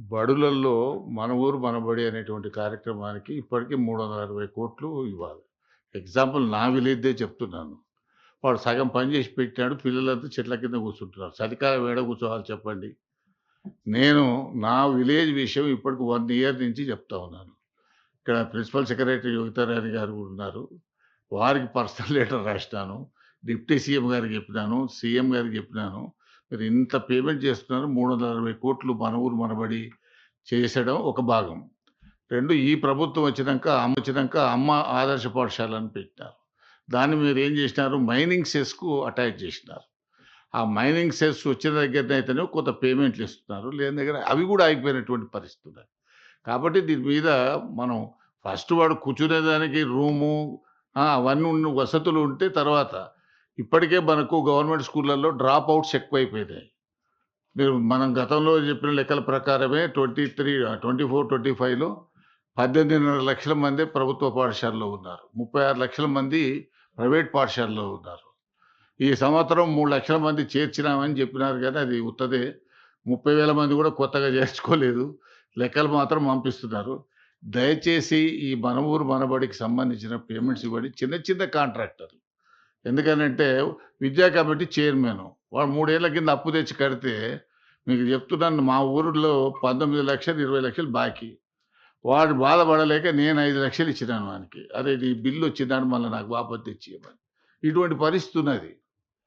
బడులల్లో మన ఊరు మనబడి అనేటువంటి కార్యక్రమానికి ఇప్పటికి 360,00,00,000 ఇవ్వాలి. ఎగ్జాంపుల్ నా విలేజ్‌దే చెప్తున్నాను. వాడు సగం పని చేసి పెట్టాడు. పిల్లలంతా చెట్ల కింద కూర్చుంటున్నారు. చలికాలం ఏడ కూర్చోవాలి చెప్పండి? నేను నా విలేజ్ విషయం ఇప్పటికి 1 ఇయర్ నుంచి చెప్తా ఉన్నాను. ఇక్కడ ప్రిన్సిపల్ సెక్రటరీ యోగితారాణి గారు ఉన్నారు. వారికి పర్సనల్ లెటర్ రాసినాను. డిప్యూటీ సీఎం గారికి చెప్పినాను. సీఎం గారికి చెప్పినాను. మీరు ఇంత పేమెంట్ చేస్తున్నారు. 360,00,00,000 మన ఊరు మనబడి చేసడం ఒక భాగం. 2 ఈ ప్రభుత్వం వచ్చినంక అమ్మ ఆదర్శ పాఠశాలని పెట్టినారు. దాన్ని మీరేం జేసినారు మైనింగ్ సెస్‌కు అటాచ్ జేసినారు. ఆ మైనింగ్ సెస్ వచ్చిన దగ్గరనైతేనే కొంత పేమెంట్లు ఇస్తున్నారు. లేని దగ్గర అవి గూడా ఆగిపోయినటువంటి పరిస్థితి ఉన్నది. కాబట్టి దీని మీద మనం ఫస్ట్ వాడు కూర్చునేదానికి రూము అవన్నీ వసతులు ఉంటే తర్వాత. ఇప్పటికే మనకు గవర్నమెంట్ స్కూళ్ళల్లో డ్రాప్ ఔట్స్ ఎక్కువైపోయినాయి. మనం గతంలో చెప్పిన లెక్కల ప్రకారమే 24, 25లో 18.5 లక్షల మందే ప్రభుత్వ పాఠశాలలో ఉన్నారు. 36 లక్షల మంది ప్రైవేట్ పాఠశాలలో ఉన్నారు. ఈ సంవత్సరం 3 లక్షల మంది చేర్చినామని చెప్పినారు గానీ అది ఉత్తదే. 30,000 మంది కూడా కొత్తగా చేర్చుకోలేదు. లెక్కలు మాత్రం పంపిస్తున్నారు. దయచేసి ఈ మన ఊరు మనబడికి సంబంధించిన పేమెంట్స్ ఇవ్వండి. చిన్న చిన్న కాంట్రాక్టర్లు. ఎందుకనంటే విద్యా కమిటీ చైర్మను. వాడు 3 ఏళ్ల కింద అప్పు తెచ్చి కడితే మీకు చెప్తున్నాను మా ఊరిలో 19,00,000, 20,00,000 బాకీ. వాడు బాధపడలేక నేను 5,00,000 ఇచ్చినాను వానికి. అరే! నీ బిల్లు వచ్చిందని మళ్ళా నాకు వాపసు తెచ్చియమని. ఇటువంటి పరిస్థితి ఉన్నది.